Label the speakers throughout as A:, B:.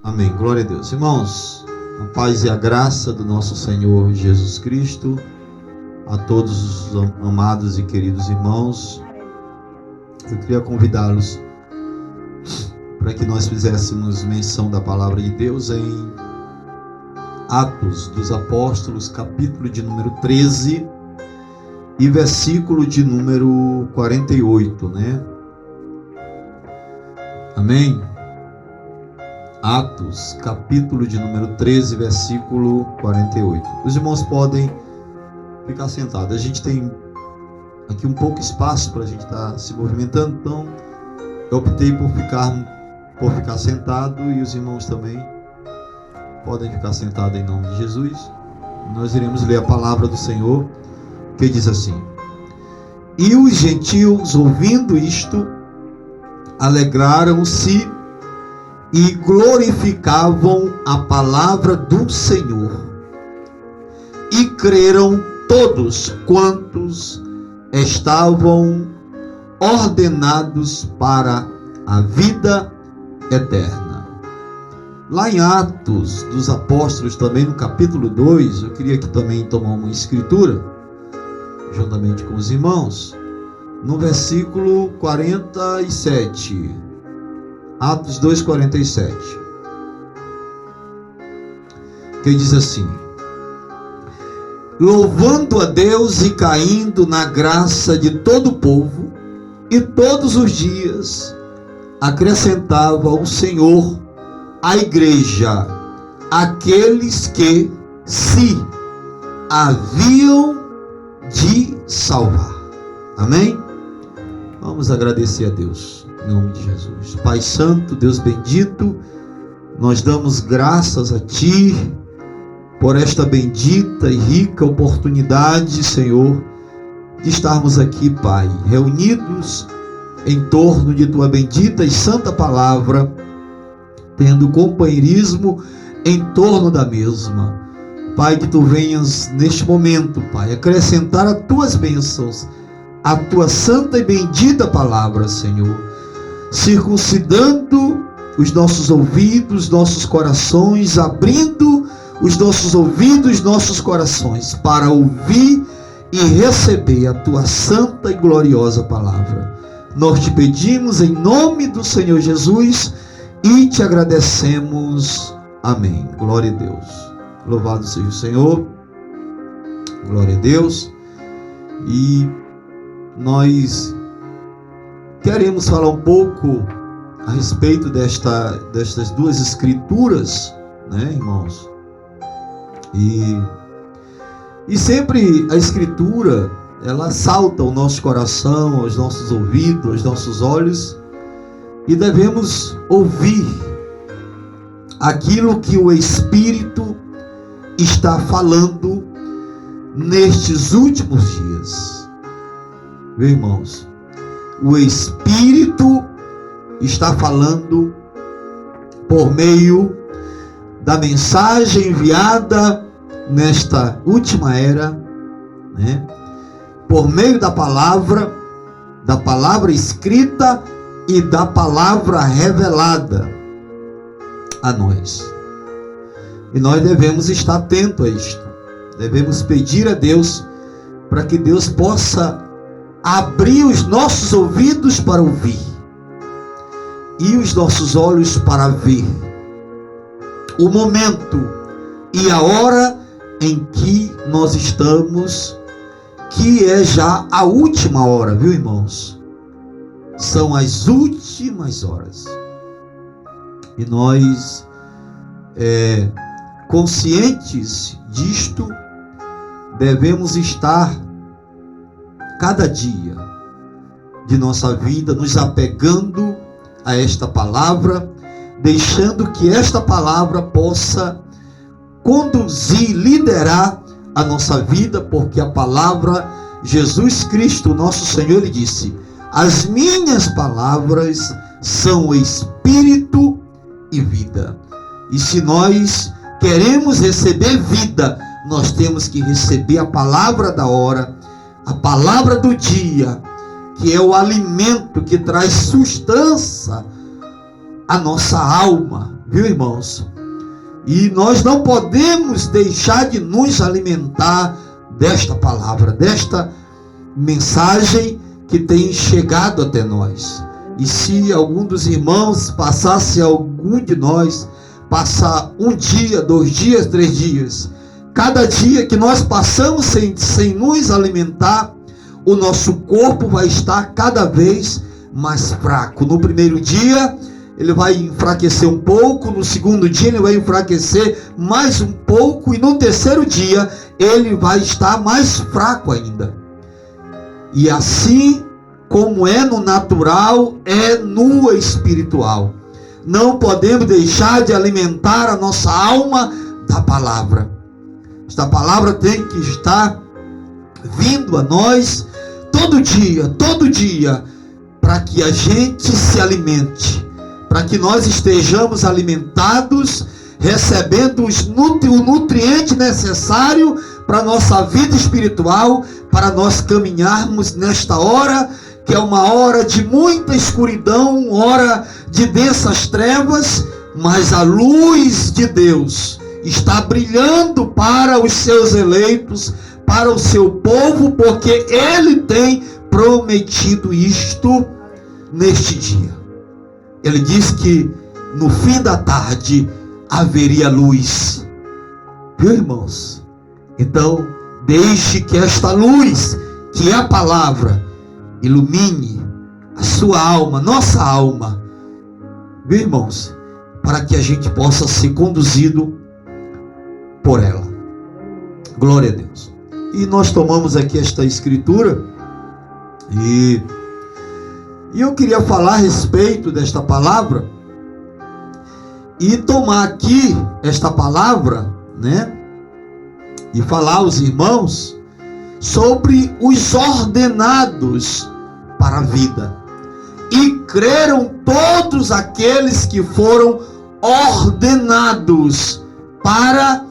A: Amém. Glória a Deus. Irmãos, a paz e a graça do nosso Senhor Jesus Cristo a todos os amados e queridos irmãos. Eu queria convidá-los para que nós fizéssemos menção da palavra de Deus em Atos dos Apóstolos, capítulo de número 13 e versículo de número 48, né? Amém? Atos, capítulo de número 13, versículo 48. Os irmãos podem ficar sentados. A gente tem aqui um pouco espaço para a gente estar se movimentando, então eu optei por ficar sentado, e os irmãos também podem ficar sentados em nome de Jesus. Nós iremos ler a palavra do Senhor, que diz assim: E os gentios, ouvindo isto, alegraram-se e glorificavam a palavra do Senhor, e creram todos quantos estavam ordenados para a vida eterna. Lá em Atos dos Apóstolos, também no capítulo 2, eu queria aqui também tomar uma escritura, juntamente com os irmãos, no versículo 47. Atos 2:47, que diz assim: Louvando a Deus e caindo na graça de todo o povo, e todos os dias acrescentava o Senhor à igreja aqueles que se haviam de salvar. Amém? Vamos agradecer a Deus, em nome de Jesus. Pai Santo, Deus bendito, nós damos graças a Ti por esta bendita e rica oportunidade, Senhor, de estarmos aqui, Pai, reunidos em torno de Tua bendita e santa palavra, tendo companheirismo em torno da mesma. Pai, que Tu venhas neste momento, Pai, acrescentar as Tuas bênçãos a Tua santa e bendita palavra, Senhor, circuncidando os nossos ouvidos, nossos corações, abrindo os nossos ouvidos, nossos corações, para ouvir e receber a Tua santa e gloriosa palavra. Nós te pedimos em nome do Senhor Jesus e te agradecemos. Amém. Glória a Deus. Louvado seja o Senhor. Glória a Deus. E nós queremos falar um pouco a respeito destas duas escrituras, né, irmãos? E sempre a escritura, ela salta ao nosso coração, aos nossos ouvidos, aos nossos olhos, e devemos ouvir aquilo que o Espírito está falando nestes últimos dias. Meus irmãos, o Espírito está falando por meio da mensagem enviada nesta última era, né? Por meio da palavra escrita e da palavra revelada a nós. E nós devemos estar atentos a isto. Devemos pedir a Deus para que Deus possa abrir os nossos ouvidos para ouvir e os nossos olhos para ver o momento e a hora em que nós estamos, que é já a última hora, viu, irmãos? São as últimas horas. E nós, conscientes disto, devemos estar cada dia de nossa vida nos apegando a esta palavra, deixando que esta palavra possa conduzir, liderar a nossa vida, porque a palavra, Jesus Cristo, nosso Senhor, Ele disse: as minhas palavras são espírito e vida. E se nós queremos receber vida, nós temos que receber a palavra da hora, a palavra do dia, que é o alimento que traz sustância à nossa alma, Viu, irmãos? E nós não podemos deixar de nos alimentar desta palavra, desta mensagem que tem chegado até nós. E se algum dos irmãos passasse, algum de nós passar 1 dia, 2 dias, 3 dias, cada dia que nós passamos sem nos alimentar, o nosso corpo vai estar cada vez mais fraco. No primeiro dia ele vai enfraquecer um pouco, no segundo dia ele vai enfraquecer mais um pouco, e no terceiro dia ele vai estar mais fraco ainda. E assim como é no natural, é no espiritual. Não podemos deixar de alimentar a nossa alma da palavra. Esta palavra tem que estar vindo a nós todo dia, para que a gente se alimente, para que nós estejamos alimentados, recebendo o nutriente necessário para a nossa vida espiritual, para nós caminharmos nesta hora, que é uma hora de muita escuridão, hora de densas trevas, mas a luz de Deus está brilhando para os seus eleitos, para o seu povo, porque Ele tem prometido isto neste dia. Ele diz que no fim da tarde haveria luz. Viu, irmãos? Então, deixe que esta luz, que é a palavra, ilumine a sua alma, nossa alma. Viu, irmãos? Para que a gente possa ser conduzido por ela. Glória a Deus. E nós tomamos aqui esta escritura e eu queria falar a respeito desta palavra e tomar aqui esta palavra, né? E falar aos irmãos sobre os ordenados para a vida. E creram todos aqueles que foram ordenados para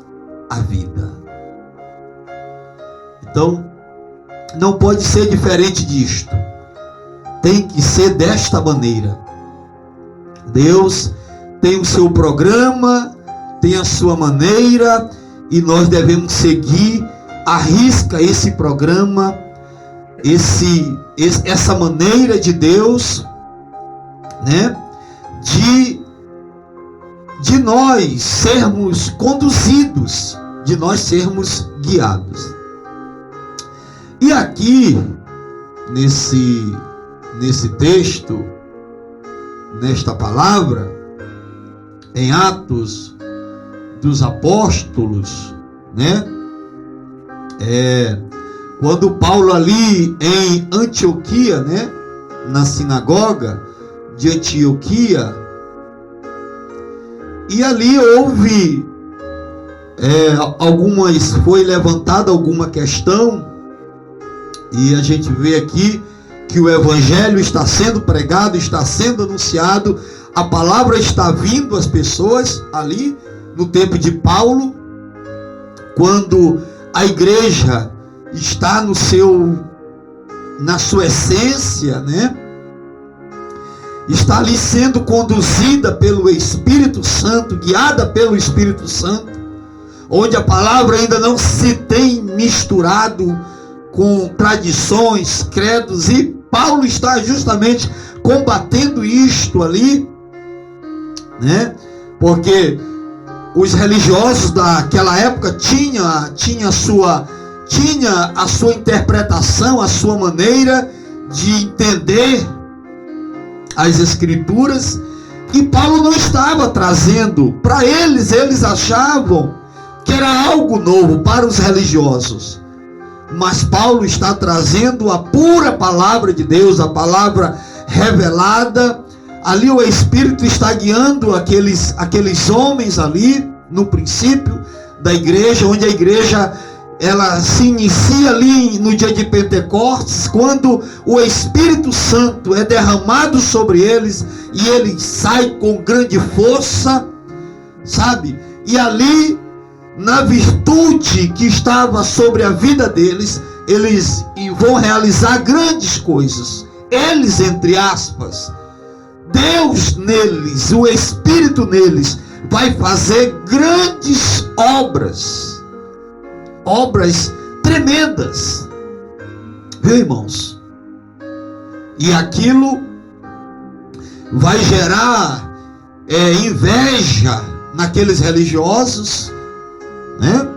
A: a vida. Então, não pode ser diferente disto. Tem que ser desta maneira. Deus tem o seu programa, tem a sua maneira, e nós devemos seguir à risca esse programa, essa maneira de Deus, né? De nós sermos conduzidos, de nós sermos guiados. E aqui, nesse texto, nesta palavra, em Atos dos Apóstolos, né? Quando Paulo ali em Antioquia, né? Na sinagoga de Antioquia, e ali houve foi levantada alguma questão, e a gente vê aqui que o evangelho está sendo pregado, está sendo anunciado, a palavra está vindo às pessoas ali no tempo de Paulo, quando a igreja está na sua essência, né? Está ali sendo conduzida pelo Espírito Santo, guiada pelo Espírito Santo, onde a palavra ainda não se tem misturado com tradições, credos, e Paulo está justamente combatendo isto ali, né? Porque os religiosos daquela época tinham a sua interpretação, a sua maneira de entender as escrituras, e Paulo não estava trazendo para eles achavam que era algo novo para os religiosos, mas Paulo está trazendo a pura palavra de Deus, a palavra revelada. Ali o Espírito está guiando aqueles homens ali no princípio da igreja, onde a igreja ela se inicia ali no dia de Pentecostes, quando o Espírito Santo é derramado sobre eles e ele sai com grande força, sabe? E ali, na virtude que estava sobre a vida deles, eles vão realizar grandes coisas. Eles, entre aspas, Deus neles, o Espírito neles, vai fazer grandes obras, obras tremendas, viu, irmãos? E aquilo vai gerar inveja naqueles religiosos, né?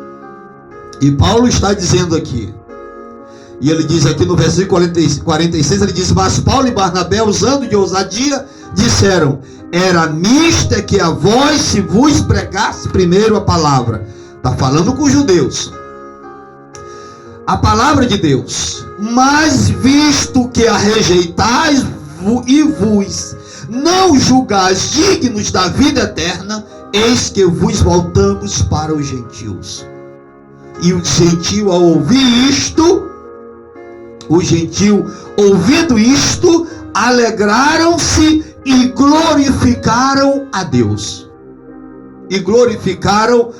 A: E Paulo está dizendo aqui, e ele diz aqui no versículo 46, ele diz: mas Paulo e Barnabé, usando de ousadia, disseram: era mister que a vós se vos pregasse primeiro a palavra. Está falando com os judeus, a palavra de Deus. Mas visto que a rejeitais e vos não julgais dignos da vida eterna, eis que vos voltamos para os gentios. E o gentio, ao ouvir isto, o gentio, ouvindo isto, alegraram-se e glorificaram a Deus. E glorificavam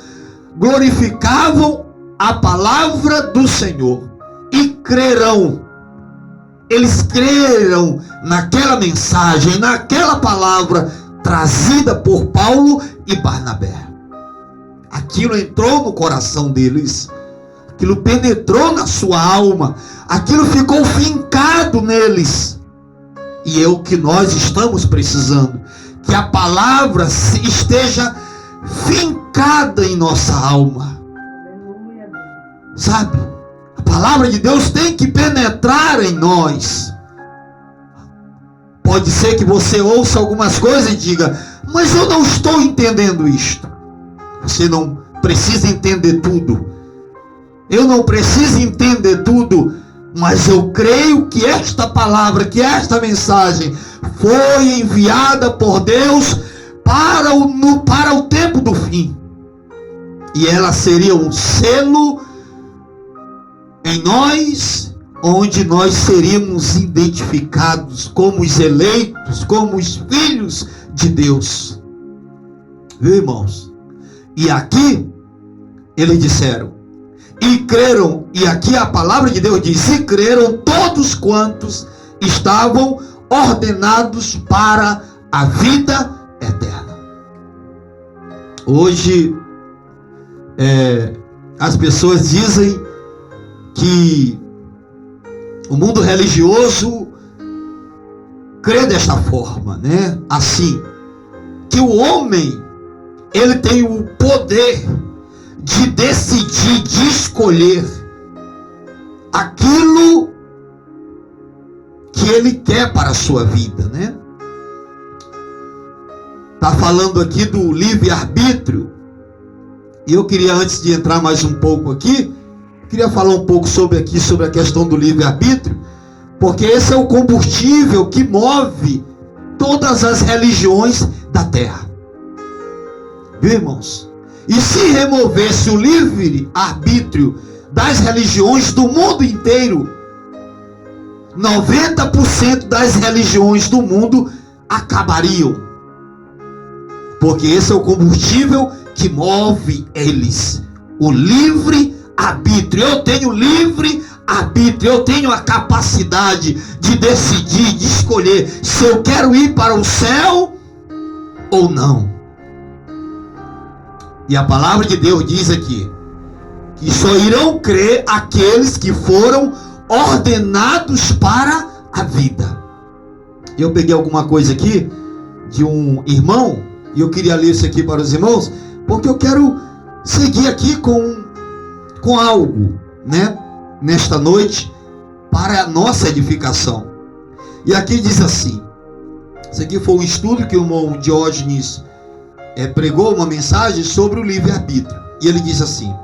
A: a palavra do Senhor. E crerão. Eles creram naquela mensagem, naquela palavra trazida por Paulo e Barnabé. Aquilo entrou no coração deles, aquilo penetrou na sua alma, aquilo ficou fincado neles. E é o que nós estamos precisando, que a palavra esteja fincada em nossa alma. Sabe? A palavra de Deus tem que penetrar em nós. Pode ser que você ouça algumas coisas e diga: mas eu não estou entendendo isto. Você não precisa entender tudo. Eu não preciso entender tudo, mas eu creio que esta palavra, que esta mensagem foi enviada por Deus para o tempo do fim. E ela seria um selo em nós, onde nós seríamos identificados como os eleitos, como os filhos de Deus. Viu, irmãos? E aqui eles disseram, e creram, e aqui a palavra de Deus diz: e creram todos quantos estavam ordenados para a vida eterna. Hoje as pessoas dizem que o mundo religioso crê desta forma, né? Assim, que o homem, ele tem o poder de decidir, de escolher aquilo que ele quer para a sua vida, né? Está falando aqui do livre-arbítrio. E eu queria, antes de entrar mais um pouco aqui, queria falar um pouco sobre a questão do livre-arbítrio, porque esse é o combustível que move todas as religiões da terra. Viu, irmãos? E se removesse o livre-arbítrio das religiões do mundo inteiro, 90% das religiões do mundo acabariam. Porque esse é o combustível que move eles. O livre-arbítrio. Eu tenho livre-arbítrio. Eu tenho a capacidade de decidir, de escolher se eu quero ir para o céu ou não. E a palavra de Deus diz aqui que só irão crer aqueles que foram ordenados para a vida. Eu peguei alguma coisa aqui de um irmão e eu queria ler isso aqui para os irmãos, porque eu quero seguir aqui com algo, né, nesta noite, para a nossa edificação. E aqui diz assim, isso aqui foi um estudo que o irmão Diógenes pregou, uma mensagem sobre o livre-arbítrio. E ele diz assim: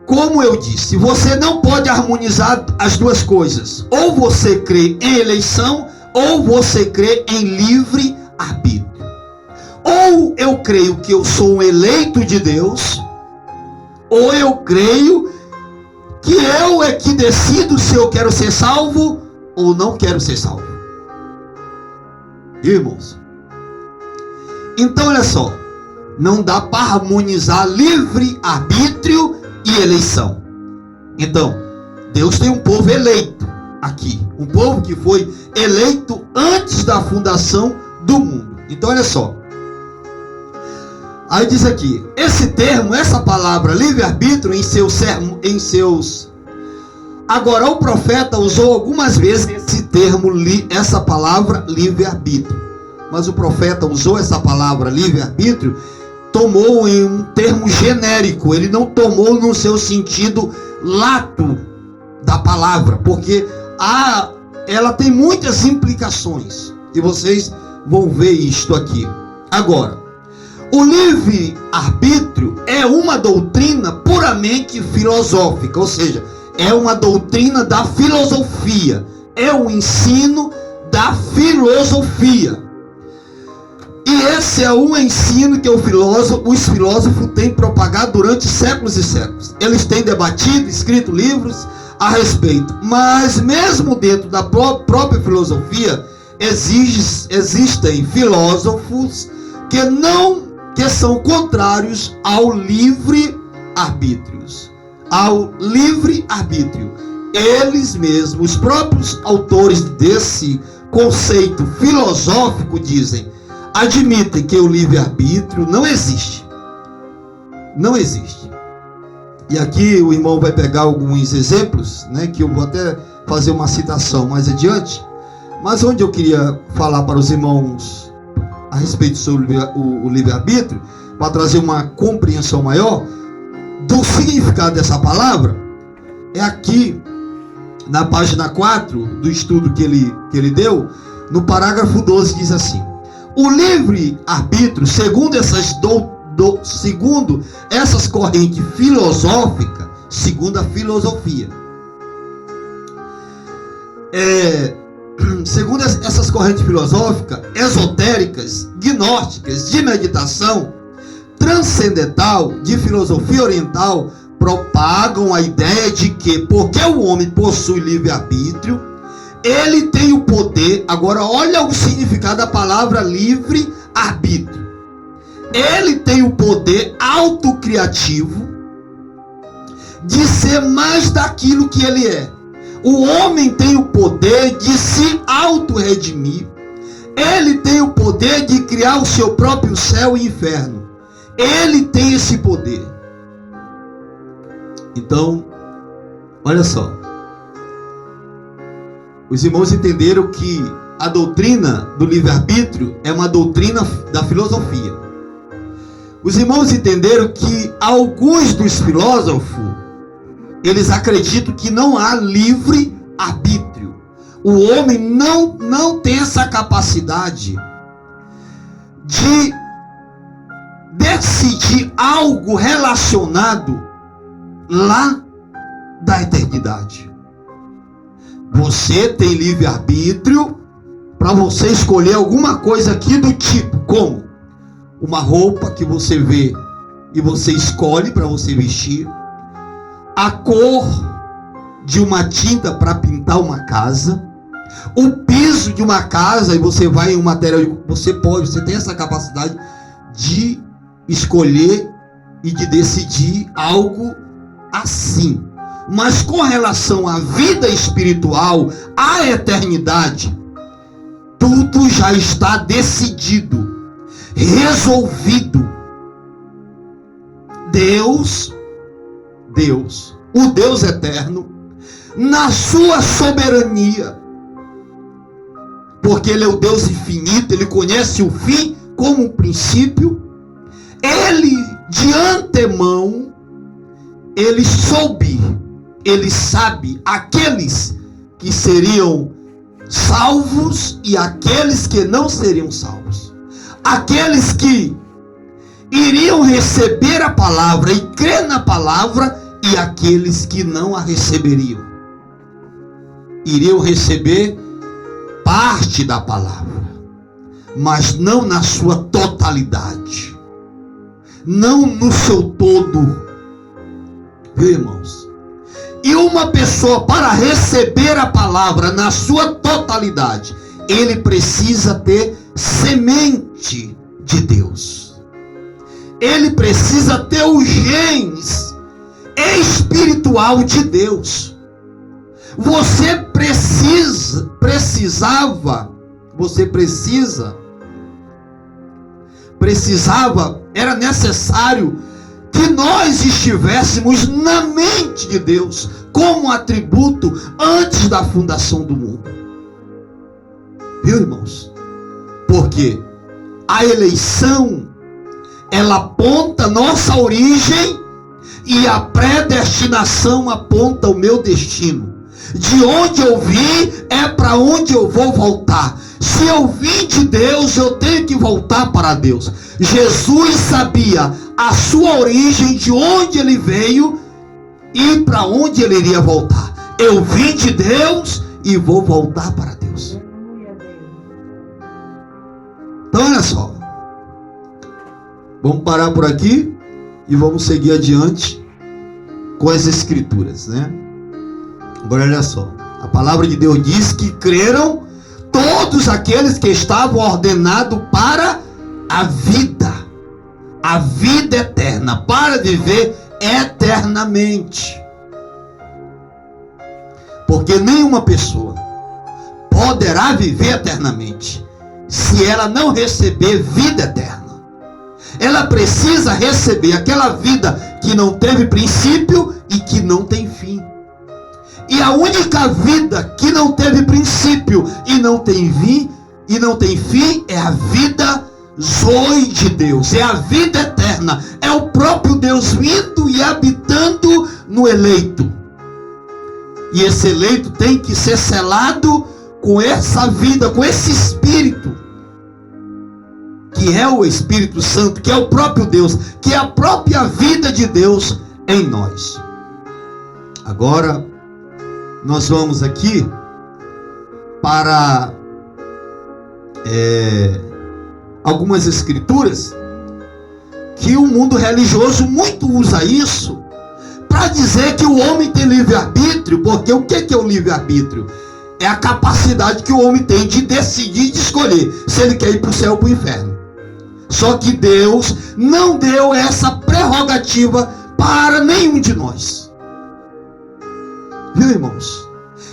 A: como eu disse, você não pode harmonizar as duas coisas. Ou você crê em eleição, ou você crê em livre-arbítrio. Ou eu creio que eu sou um eleito de Deus, ou eu creio que eu é que decido se eu quero ser salvo ou não quero ser salvo. Irmãos, então olha só, não dá para harmonizar livre-arbítrio e eleição. Então, Deus tem um povo eleito aqui, um povo que foi eleito antes da fundação do mundo. Então olha só. Aí diz aqui, esse termo, essa palavra livre-arbítrio em seus... Agora o profeta usou algumas vezes esse termo, essa palavra livre-arbítrio. Mas o profeta usou essa palavra livre-arbítrio, tomou em um termo genérico. Ele não tomou no seu sentido lato da palavra, porque ela tem muitas implicações. E vocês vão ver isto aqui. Agora, o livre-arbítrio é uma doutrina puramente filosófica, ou seja, é uma doutrina da filosofia, é um ensino da filosofia. E esse é um ensino que os filósofos têm propagado durante séculos e séculos. Eles têm debatido, escrito livros a respeito. Mas mesmo dentro da própria filosofia, existem filósofos que são contrários ao livre-arbítrio. Eles mesmos, os próprios autores desse conceito filosófico admitem que o livre-arbítrio não existe. Não existe. E aqui o irmão vai pegar alguns exemplos, né, que eu vou até fazer uma citação mais adiante. Mas onde eu queria falar para os irmãos a respeito sobre o livre-arbítrio, para trazer uma compreensão maior do significado dessa palavra, é aqui na página 4 do estudo que ele deu, no parágrafo 12, diz assim: o livre-arbítrio, segundo essas correntes filosóficas, segundo a filosofia, segundo essas correntes filosóficas, esotéricas, gnósticas, de meditação transcendental, de filosofia oriental, propagam a ideia de que, porque o homem possui livre-arbítrio, ele tem o poder. Agora olha o significado da palavra livre-arbítrio. Ele tem o poder autocriativo de ser mais daquilo que ele é. O homem tem o poder de se auto-redimir. Ele tem o poder de criar o seu próprio céu e inferno. Ele tem esse poder. Então, olha só. Os irmãos entenderam que a doutrina do livre-arbítrio é uma doutrina da filosofia. Os irmãos entenderam que alguns dos filósofos, eles acreditam que não há livre-arbítrio. O homem não tem essa capacidade de decidir algo relacionado lá da eternidade. Você tem livre-arbítrio para você escolher alguma coisa aqui do tipo, como uma roupa que você vê e você escolhe para você vestir, a cor de uma tinta para pintar uma casa, o piso de uma casa, e você vai em um material, você tem essa capacidade de escolher e de decidir algo assim. Mas com relação à vida espiritual, à eternidade, tudo já está decidido, resolvido. Deus, o Deus eterno, na sua soberania, porque Ele é o Deus infinito, Ele conhece o fim como o princípio, Ele de antemão, Ele sabe aqueles que seriam salvos e aqueles que não seriam salvos, aqueles que iriam receber a palavra e crer na palavra, e aqueles que não a receberiam, iriam receber parte da palavra, mas não na sua totalidade, não no seu todo. Viu, irmãos? E uma pessoa, para receber a palavra na sua totalidade, ele precisa ter semente de Deus. Ele precisa ter os genes espiritual de Deus. Você precisa era necessário que nós estivéssemos na mente de Deus, como atributo antes da fundação do mundo. Viu, irmãos? Porque a eleição, ela aponta nossa origem, e a predestinação aponta o meu destino. De onde eu vim é para onde eu vou voltar. Se eu vim de Deus, eu tenho que voltar para Deus. Jesus sabia a sua origem, de onde ele veio e para onde ele iria voltar. Eu vim de Deus e vou voltar para Deus. Então olha só, vamos parar por aqui e vamos seguir adiante com as escrituras, né? Agora olha só, a palavra de Deus diz que creram todos aqueles que estavam ordenados para a vida eterna, para viver eternamente. Porque nenhuma pessoa poderá viver eternamente se ela não receber vida eterna. Ela precisa receber aquela vida que não teve princípio e que não tem fim. E a única vida que não teve princípio e não tem fim é a vida zoe de Deus, é a vida eterna, é o próprio Deus vindo e habitando no eleito. E esse eleito tem que ser selado com essa vida, com esse Espírito, que é o Espírito Santo, que é o próprio Deus, que é a própria vida de Deus em nós. Agora nós vamos aqui para algumas escrituras que o mundo religioso muito usa isso para dizer que o homem tem livre-arbítrio. Porque o que é o livre-arbítrio? É a capacidade que o homem tem de decidir, de escolher se ele quer ir para o céu ou para o inferno. Só que Deus não deu essa prerrogativa para nenhum de nós. Viu, irmãos?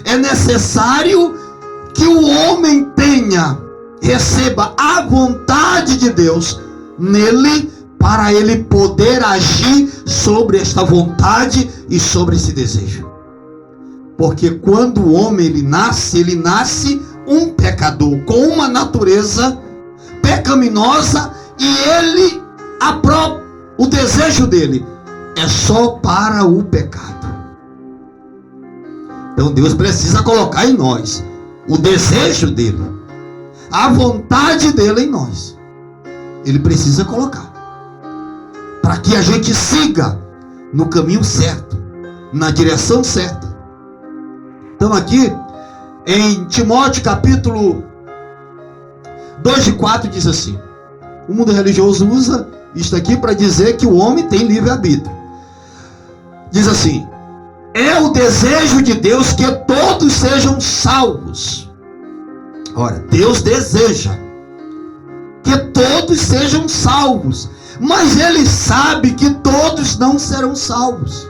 A: É necessário que o homem receba a vontade de Deus nele, para ele poder agir sobre esta vontade e sobre esse desejo. Porque quando o homem ele nasce um pecador, com uma natureza pecaminosa, e o desejo dele é só para o pecado. Então Deus precisa colocar em nós o desejo dele, a vontade dele em nós. Ele precisa colocar, para que a gente siga no caminho certo, na direção certa. Então aqui em Timóteo capítulo 2:4 diz assim: o mundo religioso usa isto aqui para dizer que o homem tem livre-arbítrio. Diz assim: é o desejo de Deus que todos sejam salvos. Ora, Deus deseja que todos sejam salvos, mas Ele sabe que todos não serão salvos,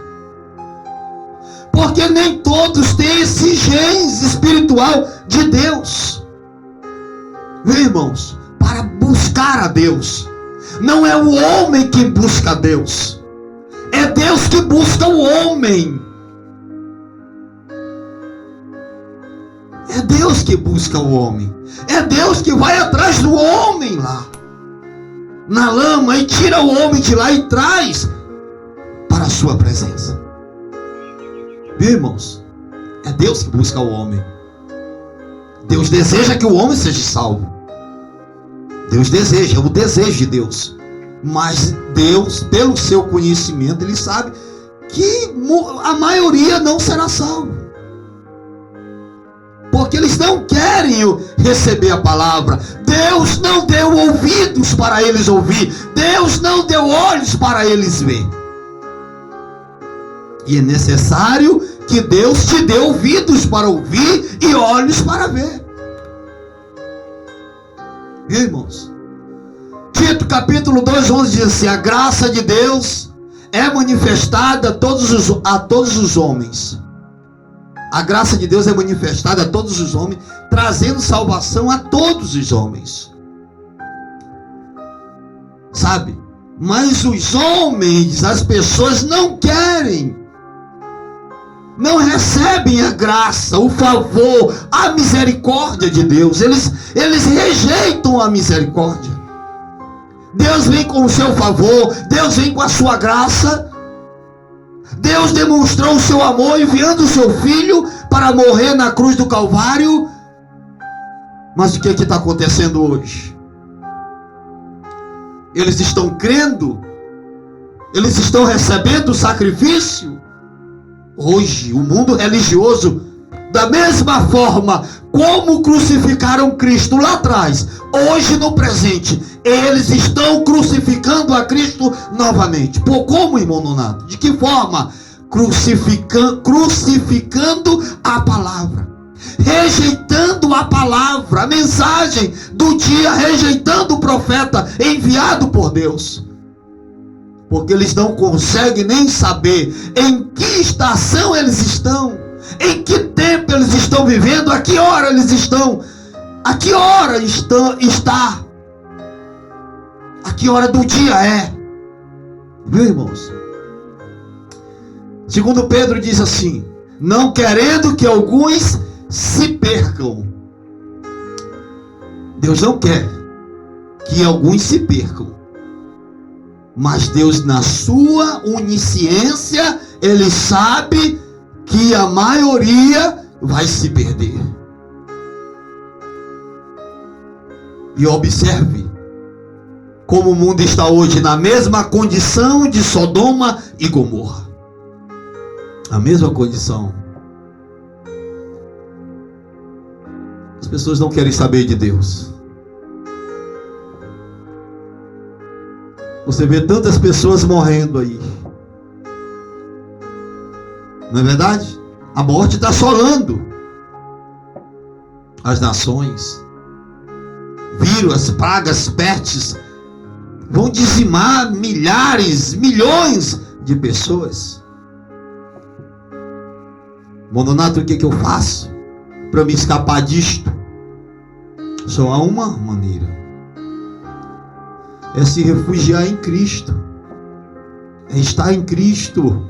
A: porque nem todos têm esse genes espiritual de Deus. Viu, irmãos? Para buscar a Deus. Não é o homem que busca a Deus, é Deus que busca o homem. É Deus que busca o homem. É Deus que vai atrás do homem lá na lama e tira o homem de lá e traz para a sua presença. Viu, irmãos? É Deus que busca o homem. Deus deseja que o homem seja salvo. Deus deseja, é o desejo de Deus. Mas Deus, pelo seu conhecimento, Ele sabe que a maioria não será salvo, porque eles não querem receber a palavra. Deus não deu ouvidos para eles ouvir. Deus não deu olhos para eles ver. E é necessário que Deus te dê ouvidos para ouvir e olhos para ver. Irmãos, Tito capítulo 2:11 diz assim: a graça de Deus é manifestada a todos os homens. A graça de Deus é manifestada a todos os homens, trazendo salvação a todos os homens. sabe? Mas os homens, as pessoas não querem, não recebem a graça, o favor, a misericórdia de Deus. Eles rejeitam a misericórdia. Deus vem com o seu favor, Deus vem com a sua graça. Deus demonstrou o seu amor enviando o seu filho para morrer na cruz do Calvário. Mas o que está acontecendo hoje? Eles estão crendo? Eles estão recebendo o sacrifício? Hoje, o mundo religioso, da mesma forma como crucificaram Cristo lá atrás, hoje no presente, eles estão crucificando a Cristo novamente. Por como, irmão Nonato? De que forma? Crucificando a palavra, rejeitando a palavra, a mensagem do dia, rejeitando o profeta enviado por Deus. Porque eles não conseguem nem saber em que estação eles estão, em que tempo eles estão vivendo, a que hora eles estão, a que hora está, a que hora do dia é. Viu, irmãos? Segundo Pedro diz assim: não querendo que alguns se percam. Deus não quer que alguns se percam, mas Deus, na sua onisciência, Ele sabe que a maioria vai se perder. E observe como o mundo está hoje na mesma condição de Sodoma e Gomorra. A mesma condição. As pessoas não querem saber de Deus. Você vê tantas pessoas morrendo aí. Não é verdade? A morte está assolando as nações. Vírus, pragas, pestes vão dizimar milhares, milhões de pessoas. Mononato, o que eu faço para me escapar disto? Só há uma maneira: é se refugiar em Cristo, é estar em Cristo.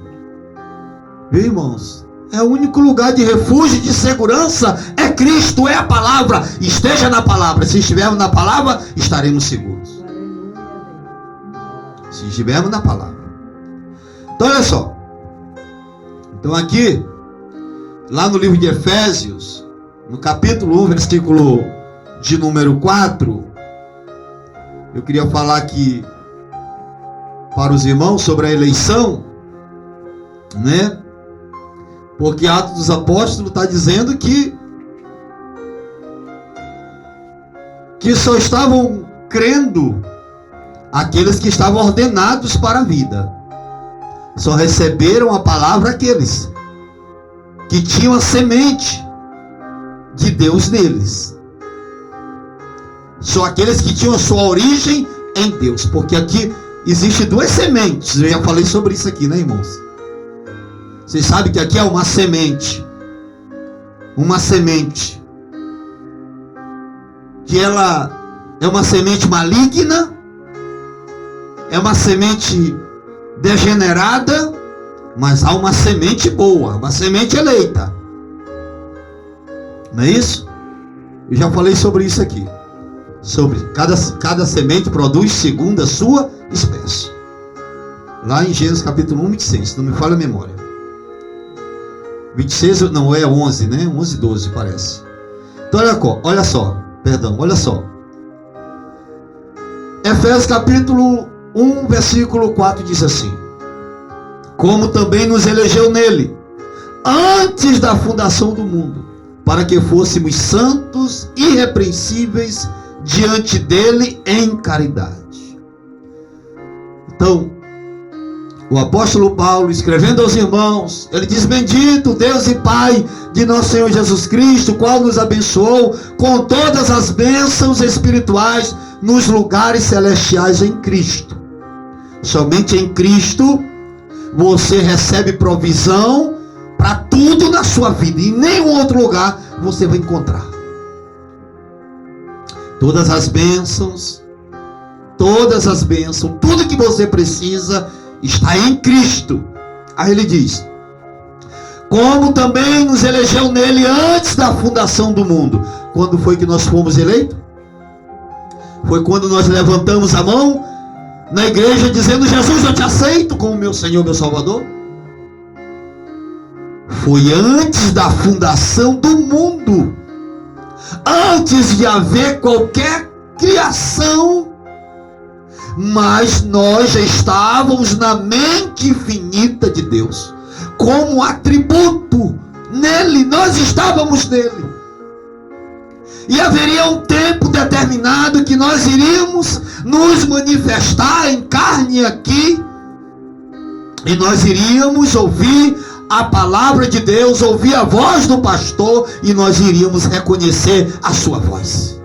A: Viu, irmãos? É o único lugar de refúgio e de segurança, é Cristo, é a palavra. Esteja na palavra. Se estivermos na palavra, estaremos seguros. Se estivermos na palavra. Então olha só. Então aqui, lá no livro de Efésios, no capítulo 1, versículo de número 4, eu queria falar aqui para os irmãos sobre a eleição, né? Porque Atos dos Apóstolos está dizendo que só estavam crendo aqueles que estavam ordenados para a vida. Só receberam a palavra aqueles que tinham a semente de Deus neles. Só aqueles que tinham a sua origem em Deus. Porque aqui existe duas sementes. Eu já falei sobre isso aqui, né, irmãos? Vocês sabem que aqui é uma semente. Uma semente. Que ela é uma semente maligna. É uma semente degenerada. Mas há uma semente boa. Uma semente eleita. Não é isso? Eu já falei sobre isso aqui. Sobre cada semente produz segundo a sua espécie. Lá em Gênesis capítulo 1, 26. Não me falha a memória. 26, não, é 11, né? 11, 12 parece. Então olha só. Efésios capítulo 1, versículo 4 diz assim: como também nos elegeu nele, antes da fundação do mundo, para que fôssemos santos, irrepreensíveis, diante dele em caridade. Então, o apóstolo Paulo, escrevendo aos irmãos, ele diz: bendito Deus e Pai de nosso Senhor Jesus Cristo, qual nos abençoou com todas as bênçãos espirituais nos lugares celestiais em Cristo. Somente em Cristo você recebe provisão para tudo na sua vida. Em nenhum outro lugar você vai encontrar. Todas as bênçãos, todas as bênçãos, tudo que você precisa está em Cristo. Aí ele diz: como também nos elegeu nele antes da fundação do mundo. Quando foi que nós fomos eleitos? Foi quando nós levantamos a mão na igreja dizendo: Jesus, eu te aceito como meu Senhor, meu Salvador. Foi antes da fundação do mundo, antes de haver qualquer criação, mas nós já estávamos na mente infinita de Deus, como atributo nele, nós estávamos nele. E haveria um tempo determinado que nós iríamos nos manifestar em carne aqui, e nós iríamos ouvir a palavra de Deus, ouvir a voz do pastor, e nós iríamos reconhecer a sua voz.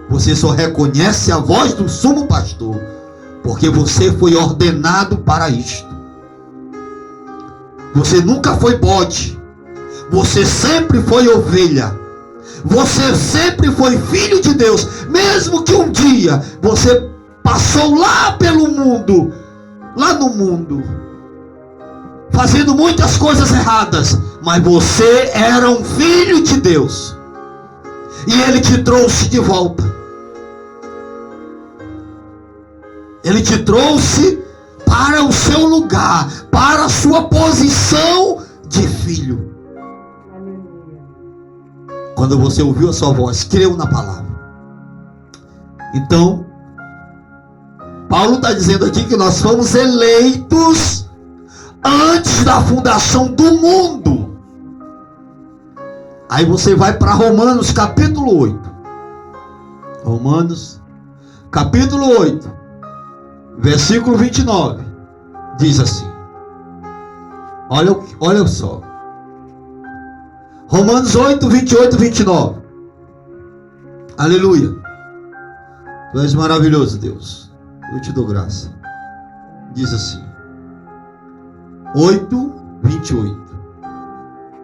A: Você só reconhece a voz do sumo pastor porque você foi ordenado para isto. Você nunca foi bode, você sempre foi ovelha, você sempre foi filho de Deus. Mesmo que um dia você passou lá pelo mundo, lá no mundo, fazendo muitas coisas erradas, mas você era um filho de Deus, e Ele te trouxe de volta. Ele te trouxe para o seu lugar, para a sua posição de filho. Quando você ouviu a sua voz, creu na palavra. Então, Paulo está dizendo aqui que nós fomos eleitos antes da fundação do mundo. Aí você vai para Romanos capítulo 8. Romanos capítulo 8, versículo 29. Diz assim. Olha só. Romanos 8, 28 e 29. Aleluia. Tu és maravilhoso, Deus. Eu te dou graça. Diz assim. 8, 28.